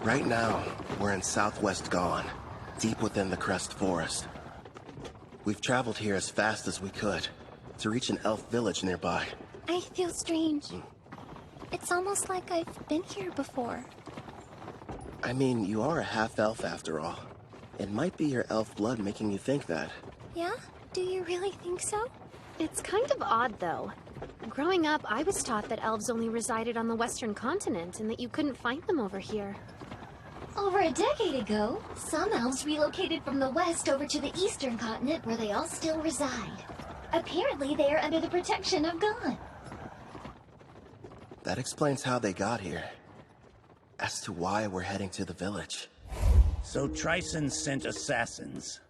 Right now, we're in southwest Gone, deep within the Crest Forest. We've traveled here as fast as we could, to reach an elf village nearby. I feel strange. It's almost like I've been here before. I mean, you are a half-elf after all. It might be your elf blood making you think that. Yeah? Do you really think so? It's kind of odd, though. Growing up, I was taught that elves only resided on the western continent and that you couldn't find them over here. Over a decade ago, some elves relocated from the west over to the eastern continent where they all still reside. Apparently, they are under the protection of God. That explains how they got here. As to why we're heading to the village. So Tryson sent assassins.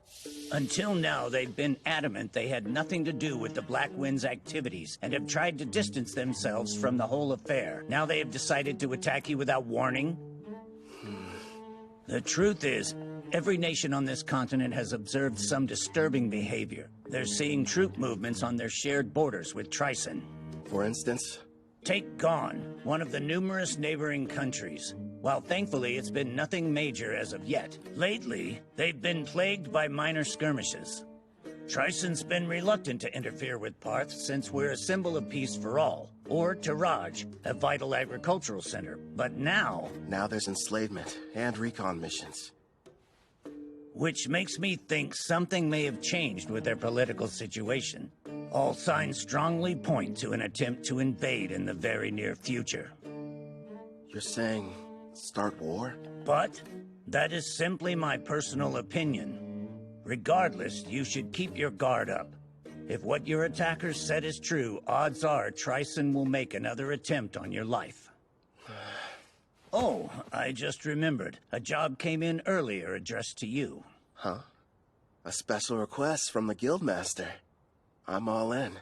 Until now, they've been adamant they had nothing to do with the Black Wind's activities and have tried to distance themselves from the whole affair. Now they have decided to attack you without warning? The truth is, every nation on this continent has observed some disturbing behavior. They're seeing troop movements on their shared borders with Tryson. For instance? Take Gone, one of the numerous neighboring countries. While thankfully it's been nothing major as of yet, lately they've been plagued by minor skirmishes. Tryson's been reluctant to interfere with Parth since we're a symbol of peace for all, or Taraj, a vital agricultural center. But now... Now there's enslavement and recon missions. Which makes me think something may have changed with their political situation. All signs strongly point to an attempt to invade in the very near future. You're saying... start war? But that is simply my personal opinion. Regardless, you should keep your guard up. If what your attackers said is true, odds are Tryson will make another attempt on your life. Oh, I just remembered. A job came in earlier addressed to you. Huh? A special request from the Guildmaster. I'm all in.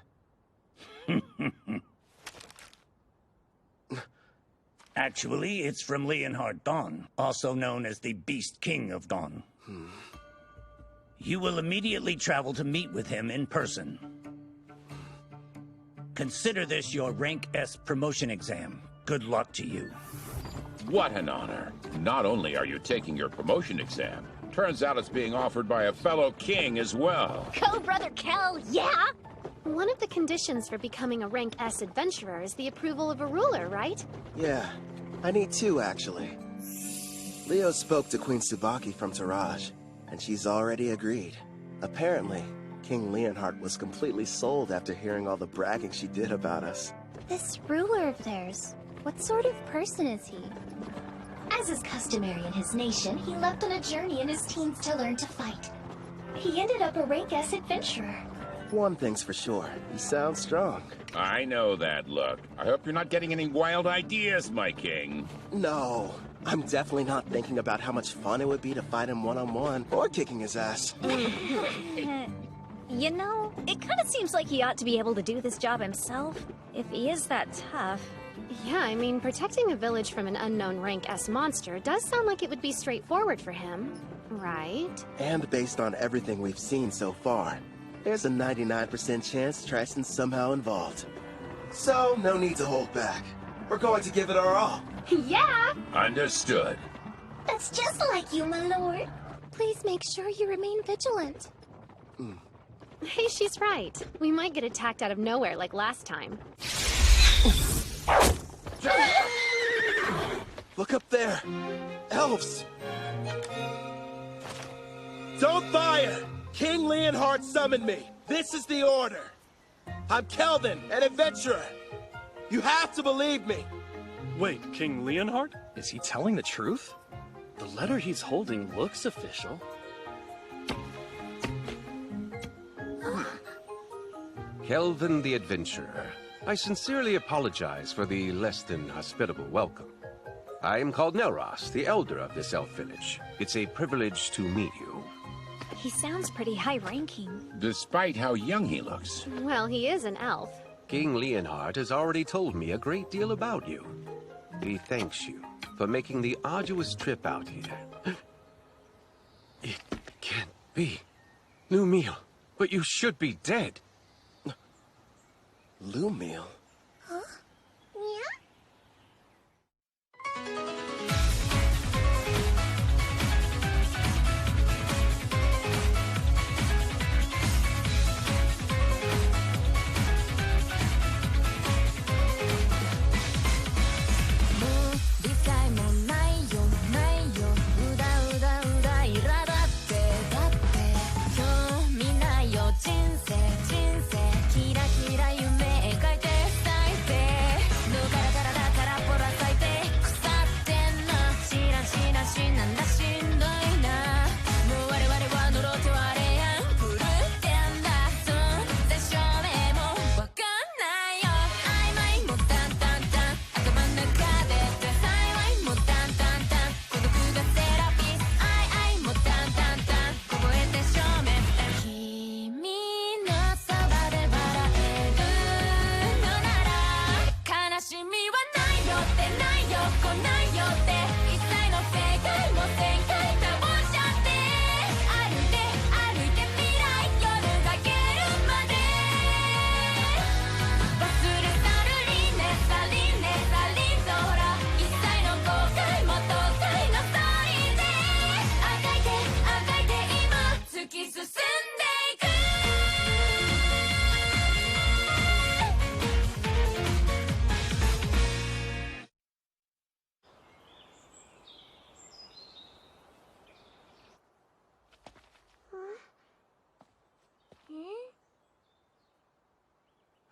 Actually, it's from Leonhard Dawn, also known as the Beast King of Dawn. You will immediately travel to meet with him in person. Consider this your Rank S promotion exam. Good luck to you. What an honor. Not only are you taking your promotion exam, turns out it's being offered by a fellow king as well. Go, Brother Kel, yeah? One of the conditions for becoming a Rank S adventurer is the approval of a ruler, right? Yeah, I need two, actually. Leo spoke to Queen Tsubaki from Taraj, and she's already agreed. Apparently, King Leonhard was completely sold after hearing all the bragging she did about us. This ruler of theirs, what sort of person is he? As is customary in his nation, he left on a journey in his teens to learn to fight. He ended up a Rank S adventurer. One thing's for sure, he sounds strong. I know that look. I hope you're not getting any wild ideas, my king. No, I'm definitely not thinking about how much fun it would be to fight him one-on-one, or kicking his ass. You know, it kind of seems like he ought to be able to do this job himself, if he is that tough. Yeah, I mean, protecting a village from an unknown Rank S monster does sound like it would be straightforward for him, right? And based on everything we've seen so far, there's a 99% chance Tryson's somehow involved. So, no need to hold back. We're going to give it our all. Yeah! Understood. That's just like you, my lord. Please make sure you remain vigilant. Hey, she's right. We might get attacked out of nowhere like last time. Look up there! Elves! Don't fire! King Leonhard summoned me. This is the order. I'm Kelvin, an adventurer. You have to believe me. Wait, King Leonhard? Is he telling the truth? The letter he's holding looks official. Kelvin the Adventurer. I sincerely apologize for the less than hospitable welcome. I am called Nelros, the elder of this elf village. It's a privilege to meet you. He sounds pretty high-ranking. Despite how young he looks. Well, he is an elf. King Leonhard has already told me a great deal about you. He thanks you for making the arduous trip out here. It can't be. Lumiel, but you should be dead. Lumiel? Huh? Yeah?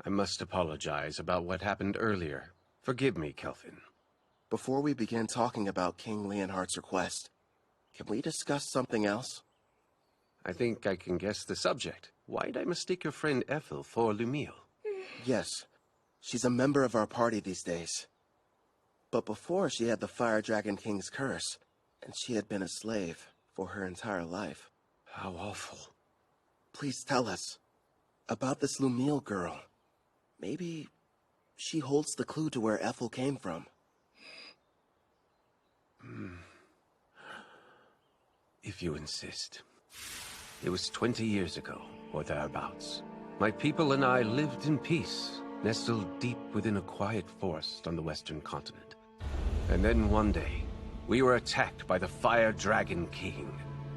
I must apologize about what happened earlier. Forgive me, Kelvin. Before we begin talking about King Leonhardt's request, can we discuss something else? I think I can guess the subject. Why'd I mistake your friend Ethel for Lumiel? Yes, she's a member of our party these days. But before, she had the Fire Dragon King's curse, and she had been a slave for her entire life. How awful. Please tell us about this Lumiel girl. Maybe she holds the clue to where Ethel came from. If you insist. It was 20 years ago, or thereabouts. My people and I lived in peace, nestled deep within a quiet forest on the western continent. And then one day, we were attacked by the Fire Dragon King,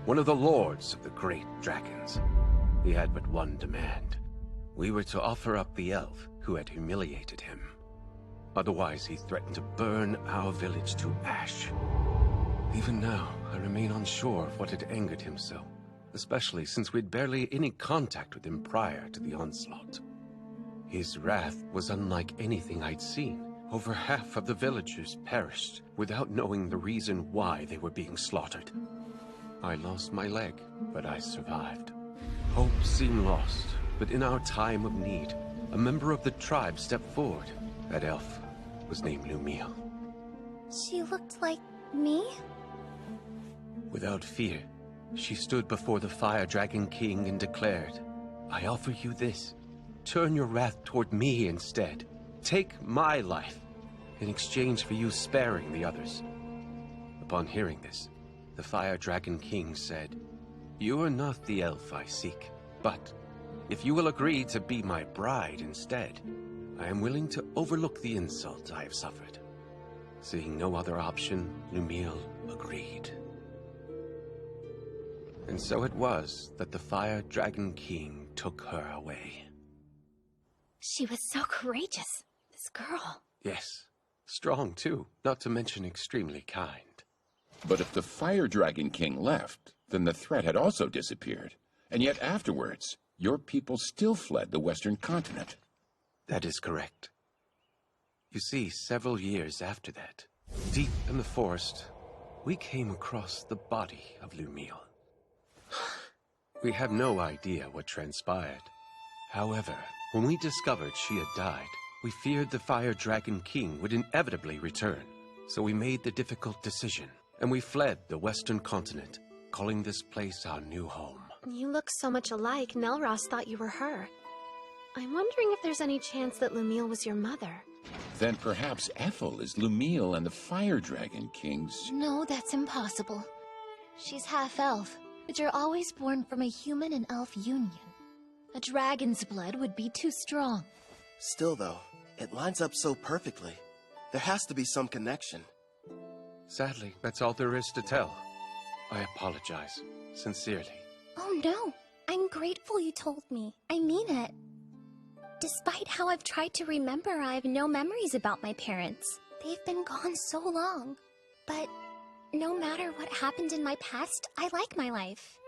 one of the lords of the great dragons. He had but one demand. We were to offer up the elf who had humiliated him. Otherwise, he threatened to burn our village to ash. Even now, I remain unsure of what had angered him so, especially since we'd barely any contact with him prior to the onslaught. His wrath was unlike anything I'd seen. Over half of the villagers perished without knowing the reason why they were being slaughtered. I lost my leg, but I survived. Hope seemed lost, but in our time of need, a member of the tribe stepped forward. That elf was named Lumiel. She looked like me? Without fear, she stood before the Fire Dragon King and declared, I offer you this. Turn your wrath toward me instead. Take my life in exchange for you sparing the others. Upon hearing this, the Fire Dragon King said, You are not the elf I seek, but if you will agree to be my bride instead, I am willing to overlook the insult I have suffered. Seeing no other option, Lumiel agreed. And so it was that the Fire Dragon King took her away. She was so courageous, this girl. Yes, strong too, not to mention extremely kind. But if the Fire Dragon King left, then the threat had also disappeared. And yet afterwards, your people still fled the western continent. That is correct. You see, several years after that, deep in the forest, we came across the body of Lumiel. We have no idea what transpired. However, when we discovered she had died, we feared the Fire Dragon King would inevitably return. So we made the difficult decision, and we fled the western continent, calling this place our new home. You look so much alike, Nelros thought you were her. I'm wondering if there's any chance that Lumiel was your mother. Then perhaps Ethel is Lumiel and the Fire Dragon King's... No, that's impossible. She's half-elf, but you're always born from a human and elf union. A dragon's blood would be too strong. Still though, it lines up so perfectly. There has to be some connection. Sadly, that's all there is to tell. I apologize, sincerely. Oh no, I'm grateful you told me. I mean it. Despite how I've tried to remember, I have no memories about my parents. They've been gone so long. But no matter what happened in my past, I like my life.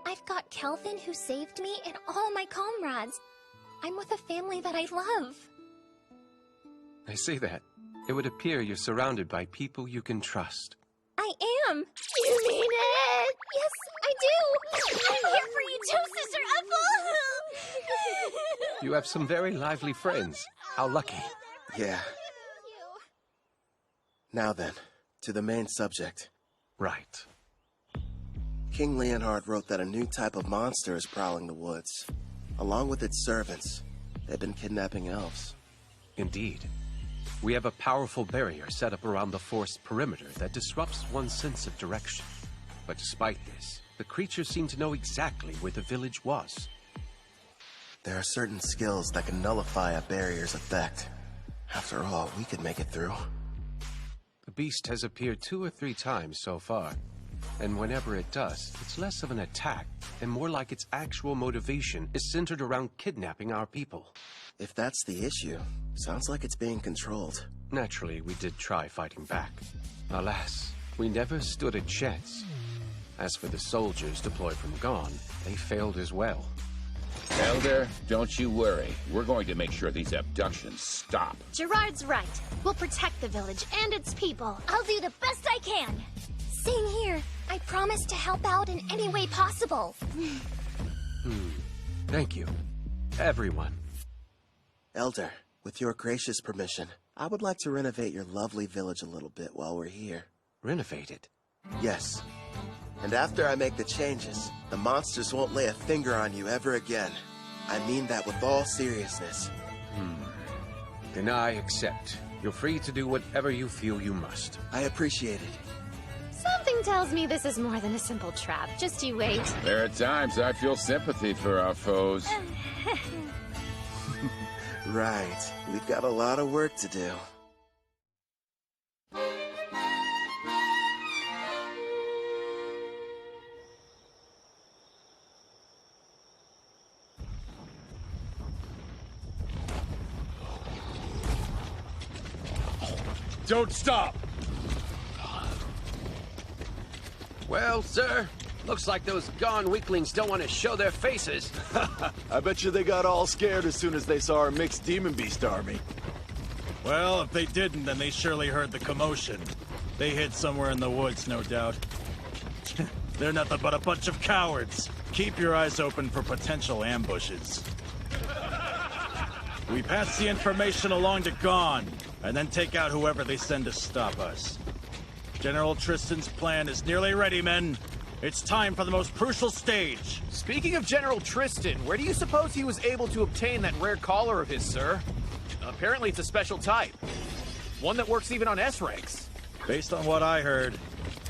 I've got Kelvin who saved me and all my comrades. I'm with a family that I love. I see that. It would appear you're surrounded by people you can trust. I am! You mean it? Yes, I do! I'm here for you too, Sister Ethel! You have some very lively friends. How lucky. Yeah. Now then, to the main subject. Right. King Leonhardt wrote that a new type of monster is prowling the woods. Along with its servants, they've been kidnapping elves. Indeed. We have a powerful barrier set up around the forest perimeter that disrupts one's sense of direction. But despite this, the creatures seem to know exactly where the village was. There are certain skills that can nullify a barrier's effect. After all, we could make it through. The beast has appeared 2 or 3 times so far. And whenever it does, it's less of an attack and more like its actual motivation is centered around kidnapping our people. If that's the issue, sounds like it's being controlled. Naturally, we did try fighting back. Alas, we never stood a chance. As for the soldiers deployed from Gone, they failed as well. Elder, don't you worry. We're going to make sure these abductions stop. Gerard's right. We'll protect the village and its people. I'll do the best I can. Same here. I promise to help out in any way possible. Thank you, everyone. Elder, with your gracious permission, I would like to renovate your lovely village a little bit while we're here. Renovate it. Yes. And after I make the changes, the monsters won't lay a finger on you ever again. I mean that with all seriousness. Then I accept. You're free to do whatever you feel you must. I appreciate it. Something tells me this is more than a simple trap. Just you wait. There are times I feel sympathy for our foes. Right. We've got a lot of work to do. Don't stop! Well, sir, looks like those Gone weaklings don't want to show their faces. I bet you they got all scared as soon as they saw our mixed demon beast army. Well, if they didn't, then they surely heard the commotion. They hid somewhere in the woods, no doubt. They're nothing but a bunch of cowards. Keep your eyes open for potential ambushes. We pass the information along to Gone, and then take out whoever they send to stop us. General Tristan's plan is nearly ready, men. It's time for the most crucial stage. Speaking of General Tristan, where do you suppose he was able to obtain that rare collar of his, sir? Apparently it's a special type. One that works even on S-ranks. Based on what I heard,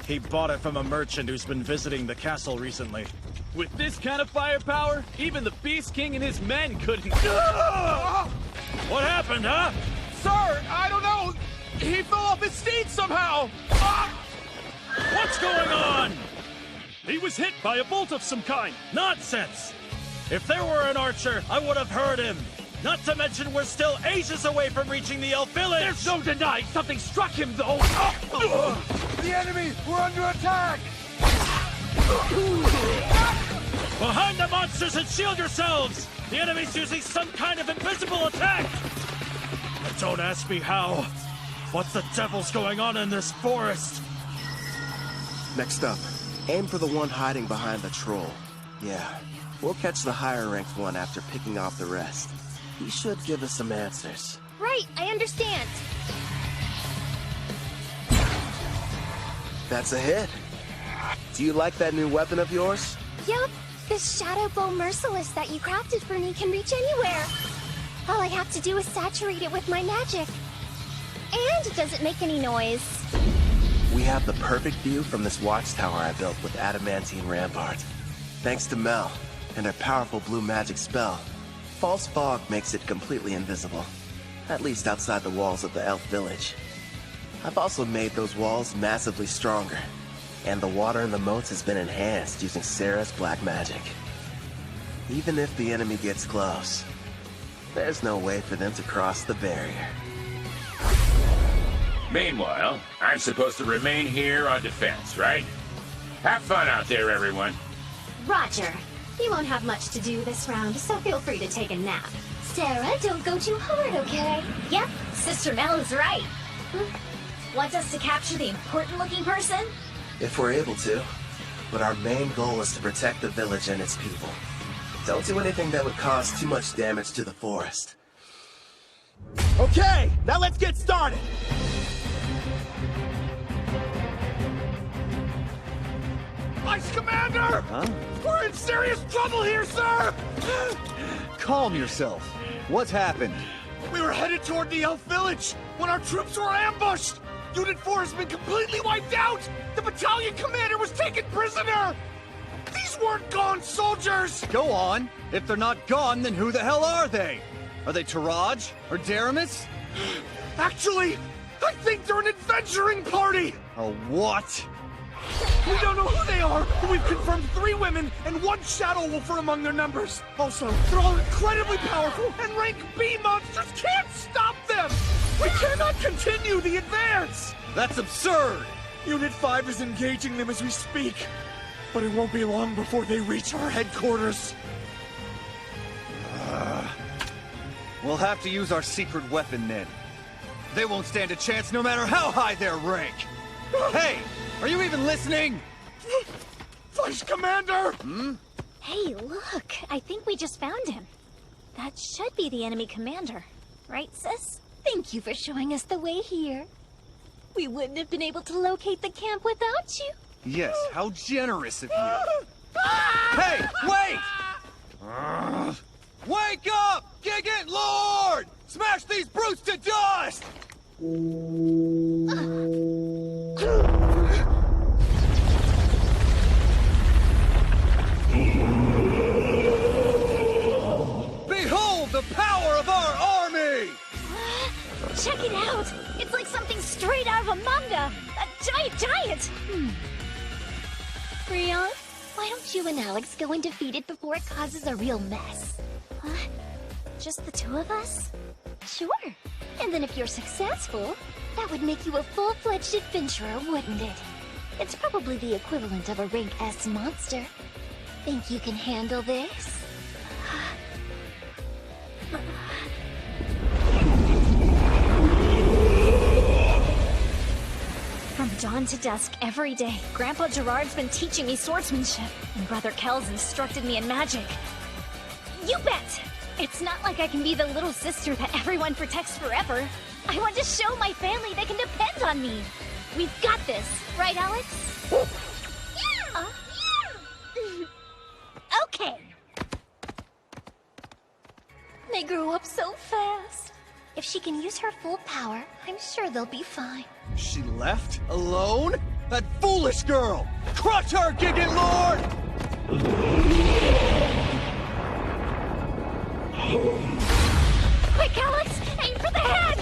he bought it from a merchant who's been visiting the castle recently. With this kind of firepower, even the Beast King and his men couldn't... What happened, huh? Sir, I don't know. He fell off his steed somehow. What's going on? He was hit by a bolt of some kind. Nonsense! If there were an archer, I would have heard him. Not to mention we're still ages away from reaching the elf village! There's no denying something struck him, though! The enemy! We're under attack! Behind the monsters and shield yourselves! The enemy's using some kind of invisible attack! But don't ask me how. What the devil's going on in this forest? Next up, aim for the one hiding behind the troll. Yeah, we'll catch the higher-ranked one after picking off the rest. He should give us some answers. Right, I understand. That's a hit. Do you like that new weapon of yours? Yup, this Shadow Bow Merciless that you crafted for me can reach anywhere. All I have to do is saturate it with my magic. And it doesn't make any noise. We have the perfect view from this watchtower I built with Adamantine Rampart. Thanks to Mel and her powerful blue magic spell, False Fog makes it completely invisible. At least outside the walls of the elf village. I've also made those walls massively stronger. And the water in the moats has been enhanced using Sarah's black magic. Even if the enemy gets close, there's no way for them to cross the barrier. Meanwhile, I'm supposed to remain here on defense, right? Have fun out there, everyone. Roger. You won't have much to do this round, so feel free to take a nap. Sarah, don't go too hard, okay? Yep, Sister Mel is right. Wants us to capture the important-looking person? If we're able to. But our main goal is to protect the village and its people. Don't do anything that would cause too much damage to the forest. Okay, now let's get started. Ice Commander! Huh? We're in serious trouble here, sir! Calm yourself. What's happened? We were headed toward the elf village when our troops were ambushed! Unit 4 has been completely wiped out! The battalion commander was taken prisoner! These weren't gone soldiers! Go on. If they're not gone, then who the hell are they? Are they Taraj or Daramus? Actually, I think they're an adventuring party! A what? We don't know who they are, but we've confirmed 3 women and 1 Shadow Wolfer among their numbers. Also, they're all incredibly powerful, and rank B monsters can't stop them! We cannot continue the advance! That's absurd! Unit 5 is engaging them as we speak, but it won't be long before they reach our headquarters. We'll have to use our secret weapon then. They won't stand a chance no matter how high their rank! Hey! Are you even listening? Vice Commander! Hey, look. I think we just found him. That should be the enemy commander. Right, sis? Thank you for showing us the way here. We wouldn't have been able to locate the camp without you. Yes, how generous of you. Hey, wait! Wake up! Gigant Lord! Smash these brutes to dust! Behold the power of our army! Check it out! It's like something straight out of a manga! A giant! Rion, why don't you and Alex go and defeat it before it causes a real mess? Just the 2 of us? Sure. And then if you're successful, that would make you a full-fledged adventurer, wouldn't it? It's probably the equivalent of a rank S monster. Think you can handle this? From dawn to dusk, every day, Grandpa Gerard's been teaching me swordsmanship, and Brother Kel's instructed me in magic. You bet! It's not like I can be the little sister that everyone protects forever. I want to show my family they can depend on me. We've got this, right, Alex? Okay. They grow up so fast. If she can use her full power, I'm sure they'll be fine. She left? Alone? That foolish girl! Crush her, Gigant Lord! Quick, Alex! Aim for the head!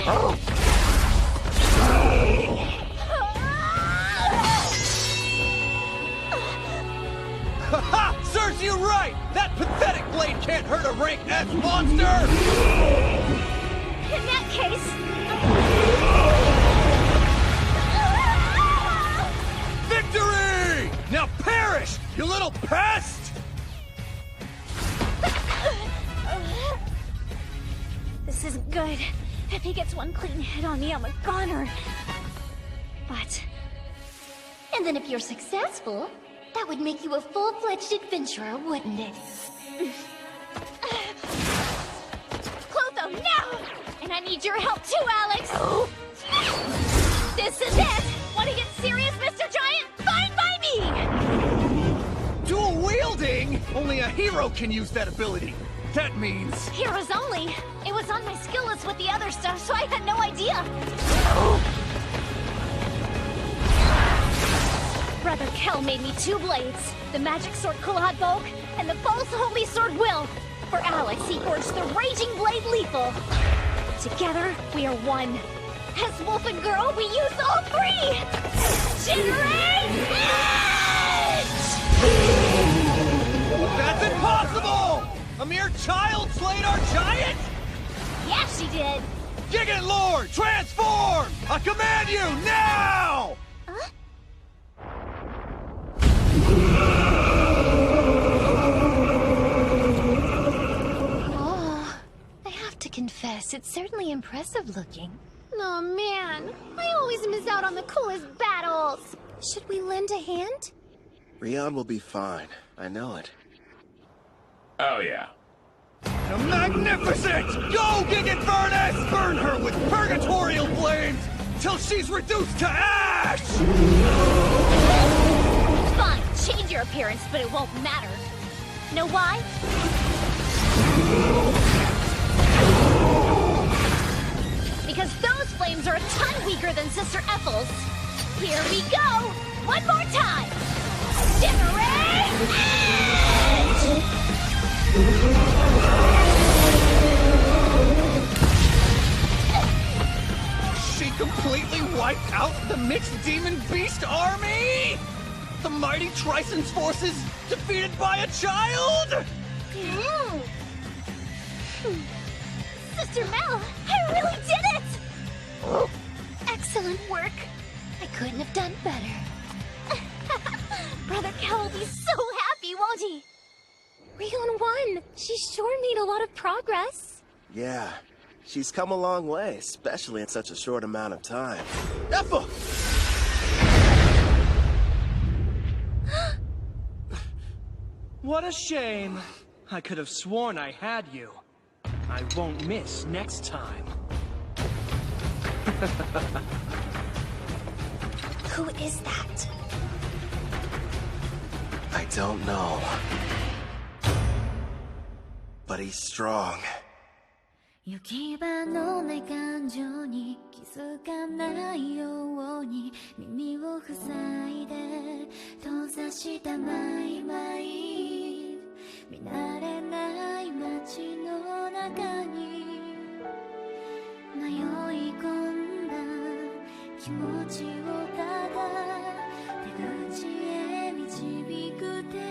Ha! Serves you right! That pathetic blade can't hurt a rank S monster! In that case... Victory! Now perish, you little pest! This isn't good. If he gets one clean hit on me, I'm a goner. But... And then if you're successful, that would make you a full-fledged adventurer, wouldn't it? Clotho, now! And I need your help too, Alex! This is it! Want to get serious, Mr. Giant? Fine by me! Dual wielding? Only a hero can use that ability. That means... Heroes only. It was on my skill list with the other stuff, so I had no idea. Brother Kel made me 2 blades. The magic sword Kulad Volk, and the false holy sword Will. For Alex, he forged the raging blade Lethal. Together, we are one. As Wolf and Girl, we use all 3! Generate Edge! That's impossible! A mere child slayed our giant? Yeah, she did. Gigant Lord, transform! I command you, now! Oh, I have to confess, it's certainly impressive looking. Oh man, I always miss out on the coolest battles. Should we lend a hand? Rion will be fine. I know it. Oh, yeah. Magnificent! Go, Gigant Furnace! Burn her with purgatorial flames till she's reduced to ash! Fine, change your appearance, but it won't matter. Know why? because those flames are a ton weaker than Sister Ethel's. Here we go! One more time! Shimmering Edge! She completely wiped out the mixed demon beast army? The mighty Trison's forces defeated by a child? Sister Mel, I really did it! Excellent work. I couldn't have done better. Brother Kel will be so happy, won't he? Rion won! She sure made a lot of progress. Yeah, she's come a long way, especially in such a short amount of time. Ethel! What a shame. I could have sworn I had you. I won't miss next time. Who is that? I don't know. But he's strong. 行き場のない感情に気づかないように耳を塞いで閉ざしたマイマイ見慣れない街の中に迷い込んだ気持ちをただ出口へ導く手